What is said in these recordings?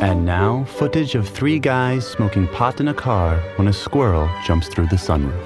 And now, footage of three guys smoking pot in a car when a squirrel jumps through the sunroof.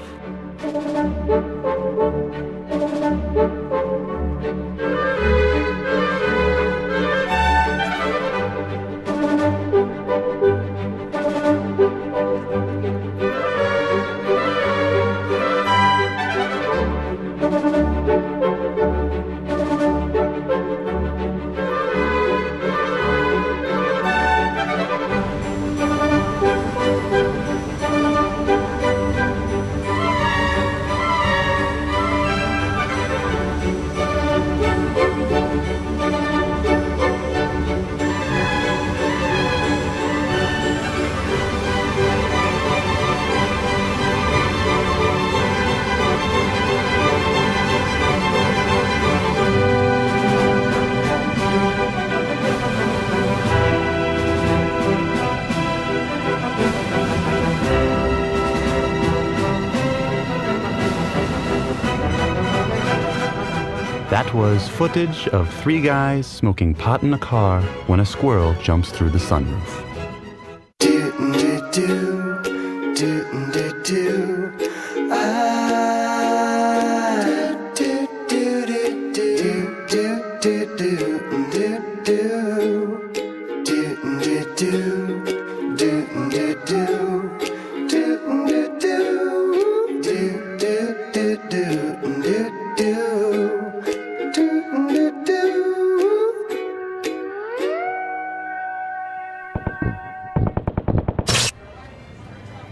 That was footage of three guys smoking pot in a car when a squirrel jumps through the sunroof.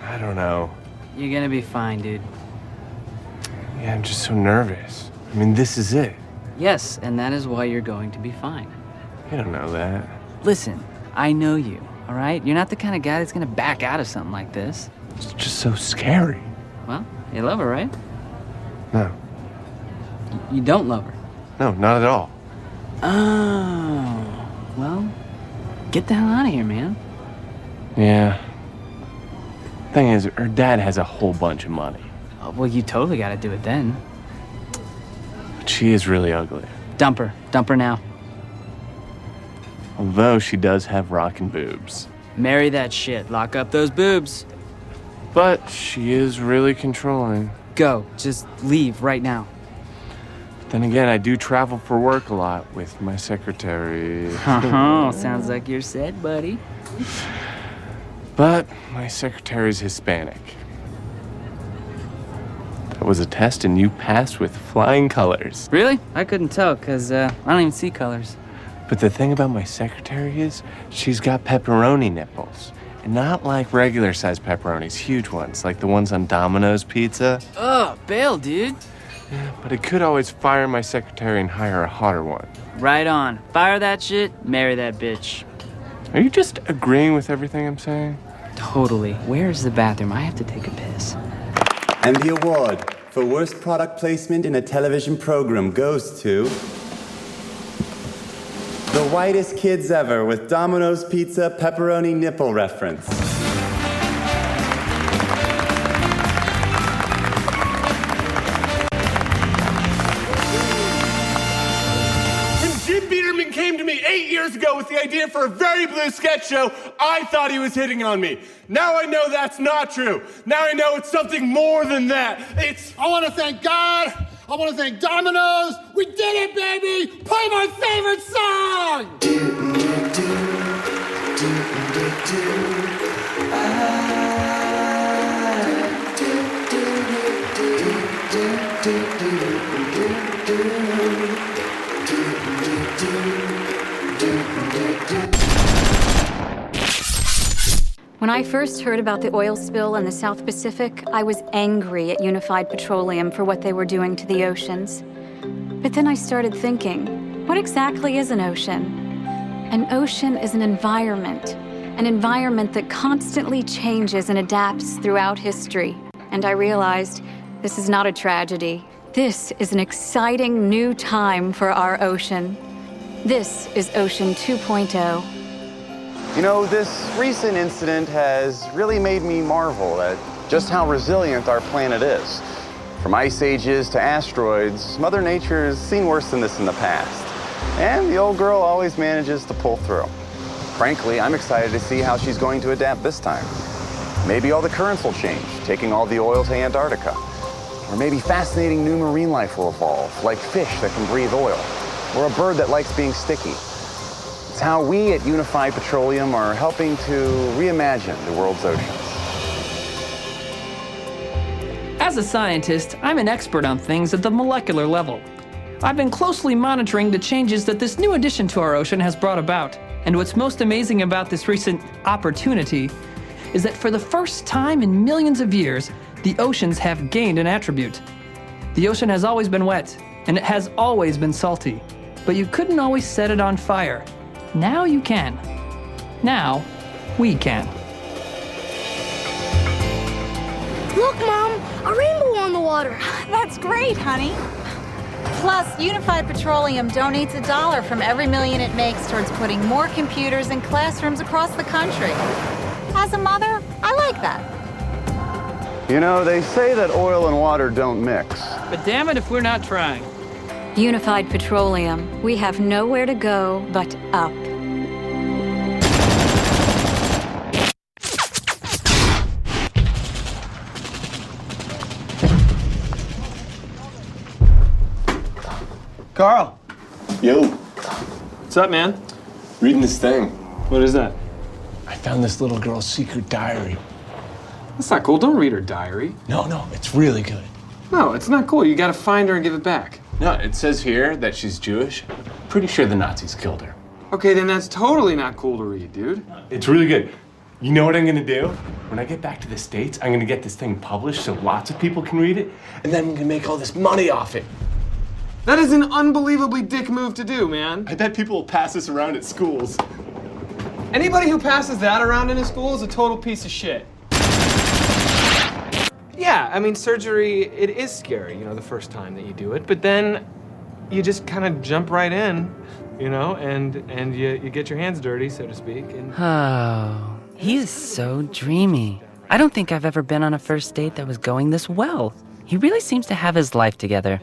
I don't know. You're gonna be fine, dude. Yeah, I'm just so nervous. I mean, this is it. Yes, and that is why you're going to be fine. You don't know that. Listen, I know you, all right? You're not the kind of guy that's gonna back out of something like this. It's just so scary. Well, you love her, right? No. You don't love her? No, not at all. Oh, well, get the hell out of here, man. Yeah. Thing is, her dad has a whole bunch of money. Oh, well, you totally gotta do it then. But she is really ugly. Dump her now. Although she does have rockin' boobs. Marry that shit, lock up those boobs. But she is really controlling. Go, just leave right now. Then again, I do travel for work a lot with my secretary. Oh, sounds like you're set, buddy. But my secretary's Hispanic. That was a test and you passed with flying colors. Really? I couldn't tell, because I don't even see colors. But the thing about my secretary is she's got pepperoni nipples. And not like regular sized pepperonis, huge ones, like the ones on Domino's pizza. Ugh, bail, dude. Yeah, but I could always fire my secretary and hire a hotter one. Right on. Fire that shit, marry that bitch. Are you just agreeing with everything I'm saying? Totally. Where's the bathroom? I have to take a piss. And the award for worst product placement in a television program goes to the whitest kids ever with Domino's Pizza pepperoni nipple reference. Came to me 8 years ago with the idea for a Very Blue sketch show, I thought he was hitting on me. Now I know that's not true. Now I know it's something more than that. I want to thank God. I want to thank Domino's. We did it, baby. Play my favorite song. When I first heard about the oil spill in the South Pacific, I was angry at Unified Petroleum for what they were doing to the oceans. But then I started thinking, what exactly is an ocean? An ocean is an environment that constantly changes and adapts throughout history. And I realized this is not a tragedy. This is an exciting new time for our ocean. This is Ocean 2.0. You know, this recent incident has really made me marvel at just how resilient our planet is. From ice ages to asteroids, Mother Nature has seen worse than this in the past. And the old girl always manages to pull through. Frankly, I'm excited to see how she's going to adapt this time. Maybe all the currents will change, taking all the oil to Antarctica. Or maybe fascinating new marine life will evolve, like fish that can breathe oil, or a bird that likes being sticky. It's how we at Unified Petroleum are helping to reimagine the world's oceans. As a scientist, I'm an expert on things at the molecular level. I've been closely monitoring the changes that this new addition to our ocean has brought about. And what's most amazing about this recent opportunity is that for the first time in millions of years, the oceans have gained an attribute. The ocean has always been wet, and it has always been salty, but you couldn't always set it on fire. Now you can. Now, we can. Look, Mom, a rainbow on the water. That's great, honey. Plus, Unified Petroleum donates $1 from every million it makes towards putting more computers in classrooms across the country. As a mother, I like that. You know, they say that oil and water don't mix. But damn it if we're not trying. Unified Petroleum, we have nowhere to go but up. Carl. Yo. What's up, man? Reading this thing. What is that? I found this little girl's secret diary. That's not cool. Don't read her diary. No, it's really good. No, it's not cool. You gotta find her and give it back. No, it says here that she's Jewish. Pretty sure the Nazis killed her. Okay, then that's totally not cool to read, dude. It's really good. You know what I'm gonna do? When I get back to the States, I'm gonna get this thing published so lots of people can read it, and then I'm gonna make all this money off it. That is an unbelievably dick move to do, man. I bet people will pass this around at schools. Anybody who passes that around in a school is a total piece of shit. Yeah, I mean, surgery, it is scary, you know, the first time that you do it, but then you just kind of jump right in, you know, and you get your hands dirty, so to speak. And Oh, he is so dreamy. I don't think I've ever been on a first date that was going this well. He really seems to have his life together.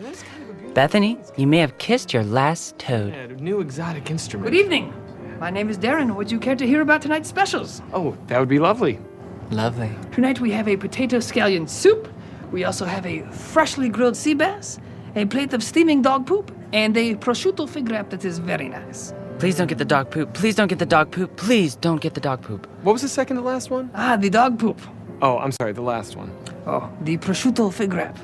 Bethany, you may have kissed your last toad. yeah, a new exotic instrument. Good evening. My name is Darren. Would you care to hear about tonight's specials? Oh, that would be lovely. Lovely. Tonight we have a potato scallion soup. We also have a freshly grilled sea bass, a plate of steaming dog poop, and a prosciutto fig wrap that is very nice. Please don't get the dog poop. Please don't get the dog poop. Please don't get the dog poop. What was the second to last one? Ah, the dog poop. Oh, I'm sorry, the last one. Oh, the prosciutto fig wrap.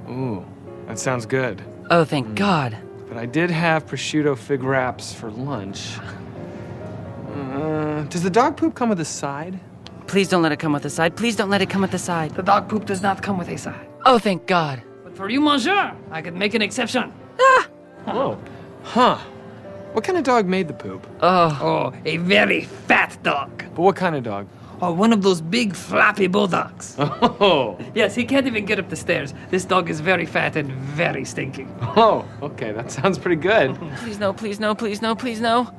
Ooh, that sounds good. Oh, thank God. But I did have prosciutto fig wraps for lunch. Does the dog poop come with a side? Please don't let it come with a side. Please don't let it come with a side. The dog poop does not come with a side. Oh, thank God. But for you, monsieur, I could make an exception. Oh. Huh. What kind of dog made the poop? Oh, a very fat dog. But what kind of dog? Oh, one of those big floppy bulldogs. Oh. Yes, he can't even get up the stairs. This dog is very fat and very stinky. Oh, okay, that sounds pretty good. Please no, please no, please no, please no.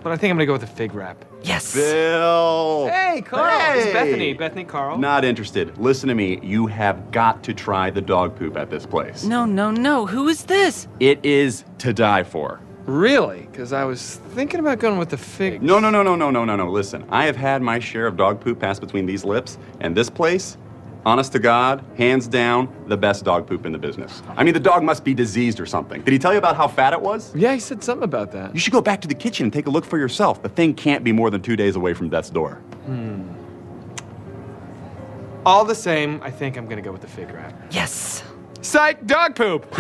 But I think I'm gonna go with the fig wrap. Yes. Bill! Hey, Carl. Hey! It's Bethany. Bethany, Carl. Not interested. Listen to me. You have got to try the dog poop at this place. No, no, no. Who is this? It is to die for. Really? Because I was thinking about going with the fig. No. Listen, I have had my share of dog poop pass between these lips, and this place, honest to God, hands down, the best dog poop in the business. I mean, the dog must be diseased or something. Did he tell you about how fat it was? Yeah, he said something about that. You should go back to the kitchen and take a look for yourself. The thing can't be more than 2 days away from death's door. All the same, I think I'm gonna go with the fig wrap. Yes. Psych, dog poop!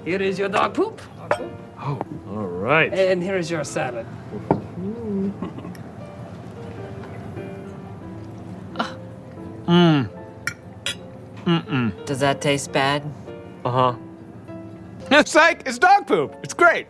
Here is your dog poop. Oh, all right. And here is your salad. Does that taste bad? Uh-huh. No, psych, it's dog poop. It's great.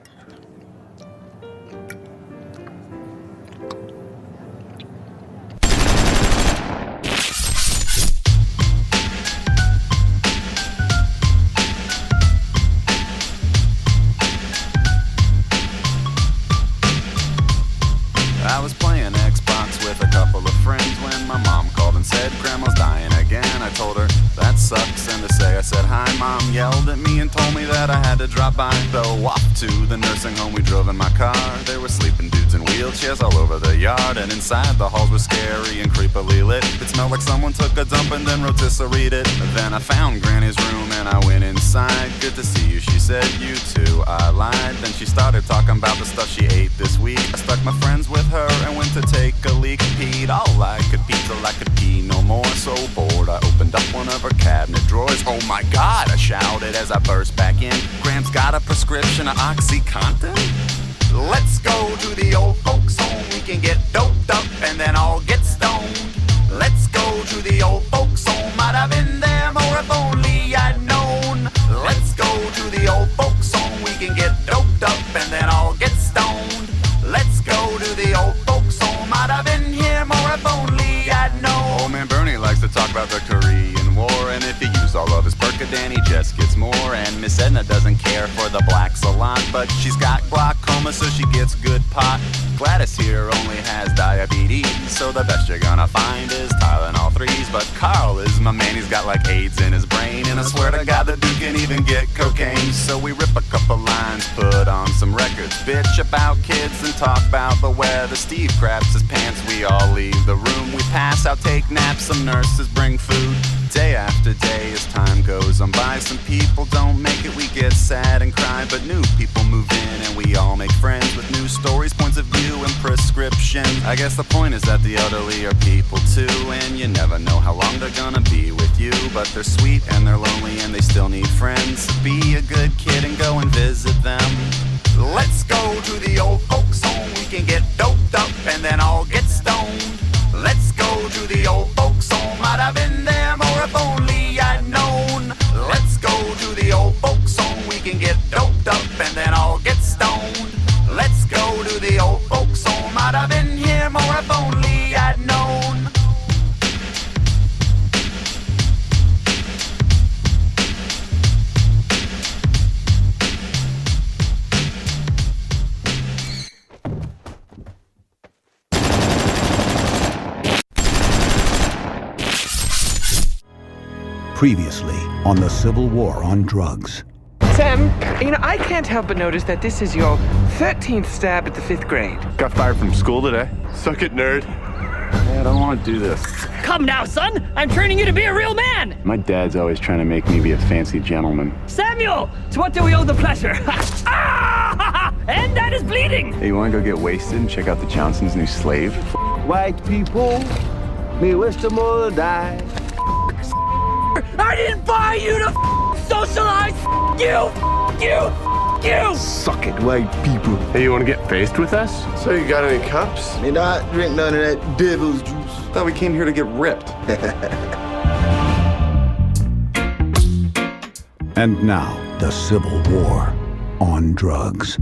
I was playing Xbox with a couple of friends when my mom called and said Grandma's dying again. I told her, that's sucks, and to say I said hi. Mom yelled at me and told me that I had to drop by. Though off to the nursing home we drove in my car. There were sleeping dudes in wheelchairs all over the yard, and inside the halls were scary and creepily lit. It smelled like someone took a dump and then rotisserie'd it. Then I found Granny's room and I went inside. Good to see you, she said. You too, I lied. Then she started talking about the stuff she ate this week. I stuck my friends with her and went to take a leak. Peed all I could pee till I could pee no more. So bored, I opened up one of her cabinet drawers. Oh my God, I shouted as I burst back in. Gram's got a prescription of OxyContin. Let's go to the old folks home. We can get doped up and then all get stoned. Let's go to the old folks home. I'd have been there more if only I'd known. Let's go to the old folks home. We can get doped up and then all get stoned. Let's go to the old folks home. I'd have been here more if only I'd known. Old man Bernie likes to talk about the Korean War, and if he used all of his Percodan, he just gets more. And Miss Edna doesn't care for the blacks a lot, but she's got glaucoma, so she gets good pot. Gladys here only has diabetes, so the best you're gonna find is Tylenol 3s. But Carl is my man, he's got like AIDS in his brain, and I swear to God the dude can even get cocaine. So we rip a couple lines, put on some records, bitch about kids and talk about the weather. Steve grabs his pants, we all leave the room. We pass out, take naps, some nurses bring food. Day after day as time goes on by, some people don't make it, we get sad and cry. But new people move in and we all make friends with new stories, points of view and prescriptions. I guess the point is that the elderly are people too, and you never know how long they're gonna be with you. But they're sweet and they're lonely and they still need friends. So be a good kid and go and visit them. Let's go to the old folks home. We can get doped up and then all get stoned. Let's go to the old folks home. I'd have been there more if only I'd known. Let's go to the old folks home. We can get doped up and then all get stoned. Let's go to the old folks home. I'd have been here more if only I'd known. Previously on the Civil War on Drugs. Sam, I can't help but notice that this is your 13th stab at the 5th grade. Got fired from school today. Suck it, nerd. I don't want to do this. Come now, son. I'm training you to be a real man. My dad's always trying to make me be a fancy gentleman. Samuel, to what do we owe the pleasure? And that is bleeding. Hey, you want to go get wasted and check out the Johnsons' new slave? White people may wish them all to die. I didn't buy you to socialize. You. Suck it, white people. Hey, you want to get faced with us? So you got any cups? May not drink none of that devil's juice. Thought we came here to get ripped. And now, the Civil War on Drugs.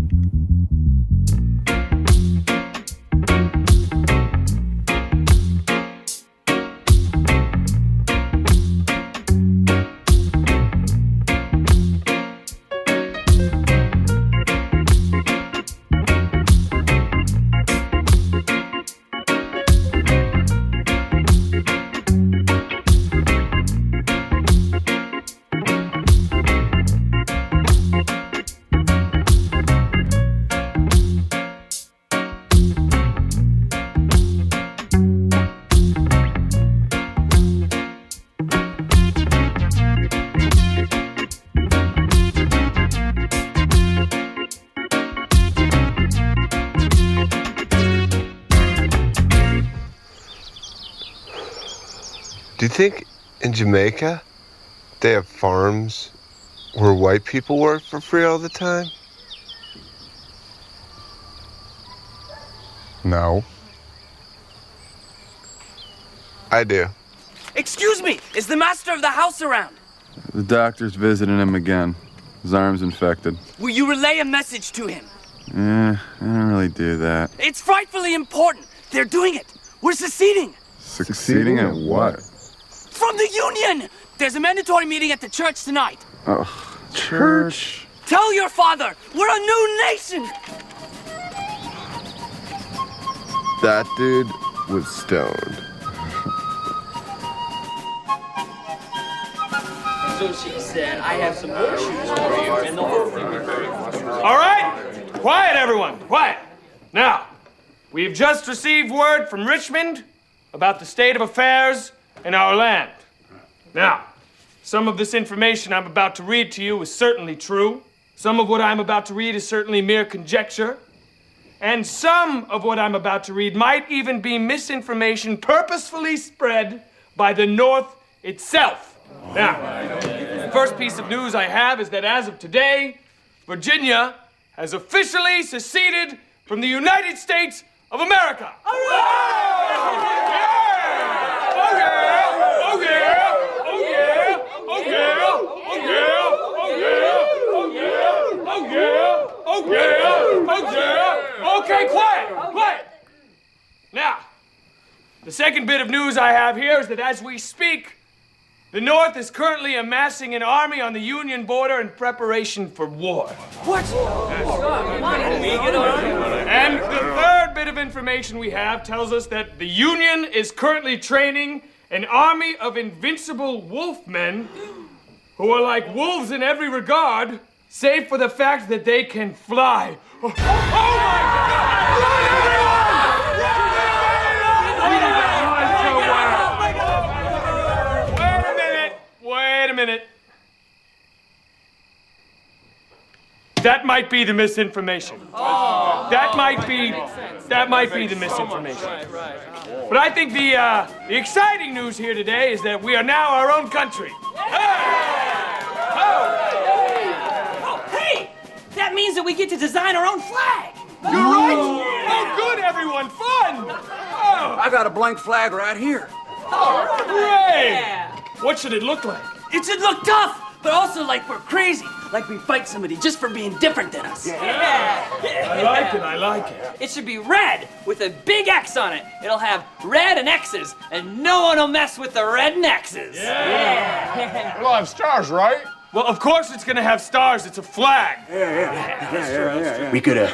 Do you think in Jamaica they have farms where white people work for free all the time? No. I do. Excuse me, is the master of the house around? The doctor's visiting him again. His arm's infected. Will you relay a message to him? I don't really do that. It's frightfully important. They're doing it. We're seceding. Succeeding at what? From the Union! There's a mandatory meeting at the church tonight. Oh, church? Tell your father, we're a new nation! That dude was stoned. So she said, I have some horseshoes for you, and the whole thing will be very All right, quiet, everyone, quiet. Now, we've just received word from Richmond about the state of affairs in our land. Now, some of this information I'm about to read to you is certainly true. Some of what I'm about to read is certainly mere conjecture. And some of what I'm about to read might even be misinformation purposefully spread by the North itself. Now, the first piece of news I have is that as of today, Virginia has officially seceded from the United States of America. Okay, quiet. Now, the second bit of news I have here is that as we speak, the North is currently amassing an army on the Union border in preparation for war. What? And the third bit of information we have tells us that the Union is currently training an army of invincible wolfmen who are like wolves in every regard, save for the fact that they can fly. Oh my God! Run, everyone! Wait a minute. That might be the misinformation. That might be the misinformation. But I think the exciting news here today is that we are now our own country. Hey! That means that we get to design our own flag! You're right! Oh, good, everyone! Fun! I got a blank flag right here. Hooray! What should it look like? It should look tough, but also like we're crazy. Like we fight somebody just for being different than us. I like it. It should be red with a big X on it. It'll have red and X's, and no one will mess with the red and X's. It'll have stars, right? Well, of course it's gonna have stars. It's a flag. Yeah. We could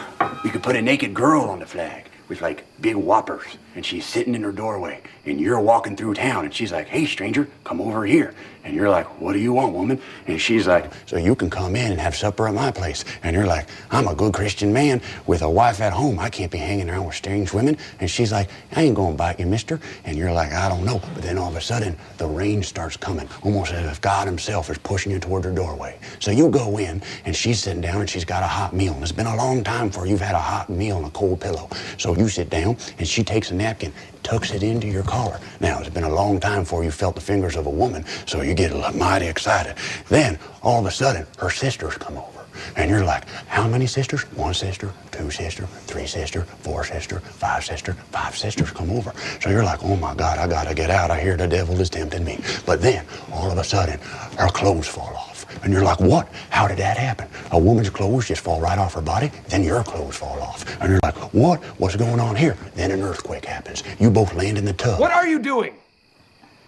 put a naked girl on the flag with like big whoppers, and she's sitting in her doorway, and you're walking through town, and she's like, "Hey, stranger, come over here." And you're like, "What do you want, woman?" And she's like, "So you can come in and have supper at my place." And you're like, "I'm a good Christian man with a wife at home. I can't be hanging around with strange women." And she's like, "I ain't gonna bite you, mister." And you're like, "I don't know." But then all of a sudden, the rain starts coming, almost as if God himself is pushing you toward her doorway. So you go in, and she's sitting down, and she's got a hot meal. And it's been a long time for you've had a hot meal and a cold pillow. So you sit down, and she takes a napkin, tucks it into your collar. Now, it's been a long time before you felt the fingers of a woman, so you get mighty excited. Then, all of a sudden, her sisters come over. And you're like, "How many sisters?" "1 sister, 2 sister, 3 sister, 4 sister, 5 sister, 5 sisters come over." So you're like, "Oh my God, I gotta get out. I hear the devil is tempting me." But then, all of a sudden, her clothes fall off. And you're like, "What? How did that happen?" A woman's clothes just fall right off her body, then your clothes fall off. And you're like, "What? What's going on here?" Then an earthquake happens. You both land in the tub. What are you doing?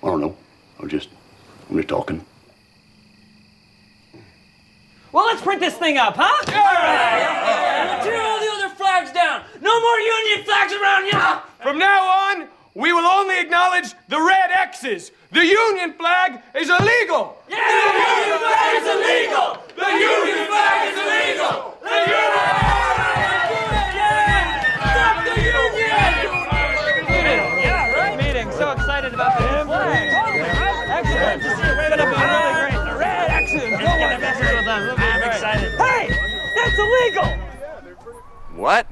I don't know. I'm just talking. Well, let's print this thing up, huh? Yeah! Tear all the other flags down. No more Union flags around here. From now on, we will only acknowledge the red X's. The Union flag is illegal. Yeah! The Union flag is illegal. The Union flag is illegal. The Union flag Stop the Union! Yeah, right. Meeting. So excited about the new flag. Excellent. This is going to be really great. The red X's. Don't want to mess with them. I'm excited. Hey, that's illegal. What?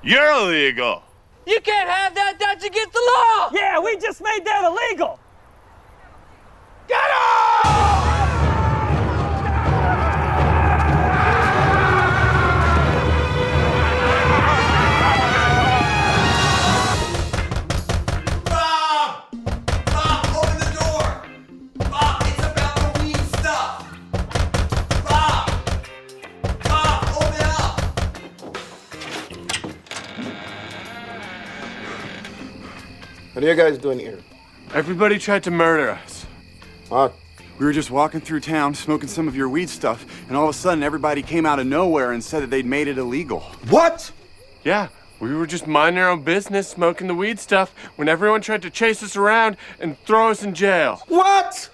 You're illegal. You can't have that. That's against the law. Yeah, we just made that illegal. Get up! What are you guys doing here? Everybody tried to murder us. What? We were just walking through town, smoking some of your weed stuff, and all of a sudden everybody came out of nowhere and said that they'd made it illegal. What? Yeah, we were just minding our own business, smoking the weed stuff, when everyone tried to chase us around and throw us in jail. What?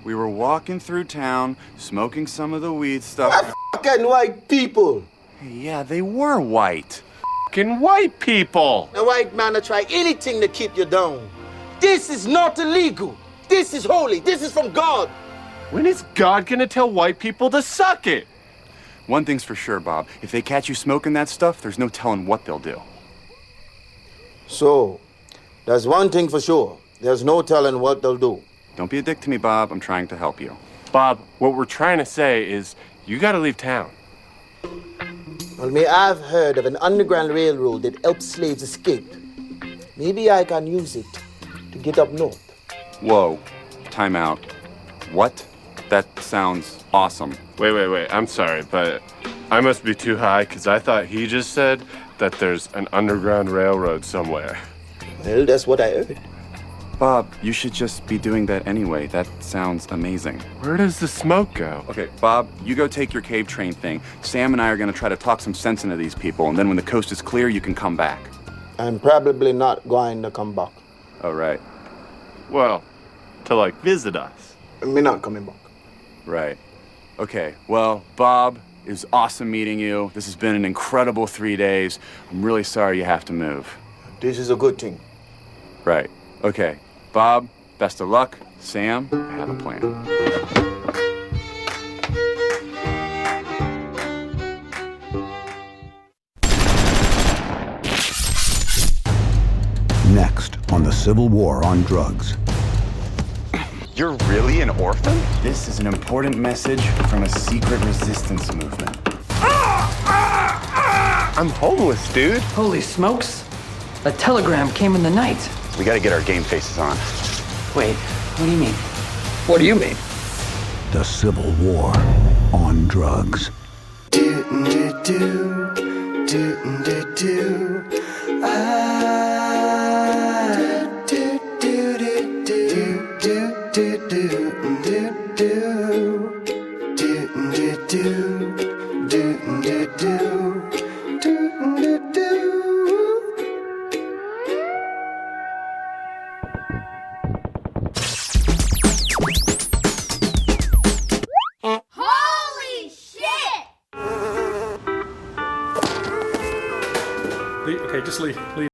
We were walking through town, smoking some of the weed stuff. Fucking white people. Hey, yeah, they were white. Fucking white people. The white man will try anything to keep you down. This is not illegal. This is holy. This is from God. When is God gonna tell white people to suck it? One thing's for sure, Bob. If they catch you smoking that stuff, there's no telling what they'll do. So, there's one thing for sure. There's no telling what they'll do. Don't be a dick to me, Bob. I'm trying to help you. Bob, what we're trying to say is you gotta leave town. Well, me, I've heard of an underground railroad that helps slaves escape. Maybe I can use it to get up north. Whoa. Time out. What? That sounds awesome. Wait. I'm sorry, but I must be too high because I thought he just said that there's an underground railroad somewhere. Well, that's what I heard. Bob, you should just be doing that anyway. That sounds amazing. Where does the smoke go? Okay, Bob, you go take your cave train thing. Sam and I are gonna try to talk some sense into these people, and then when the coast is clear, you can come back. I'm probably not going to come back. Oh, right. Well, to like visit us. Me not coming back. Right. Okay, well, Bob, it was awesome meeting you. This has been an incredible 3 days. I'm really sorry you have to move. This is a good thing. Right. Okay. Bob, best of luck. Sam, I have a plan. Next on the Civil War on Drugs. You're really an orphan? This is an important message from a secret resistance movement. I'm homeless, dude. Holy smokes. A telegram came in the night. We gotta get our game faces on. Wait, what do you mean? What do you mean? The Civil War on Drugs. Holy shit! Okay, just leave.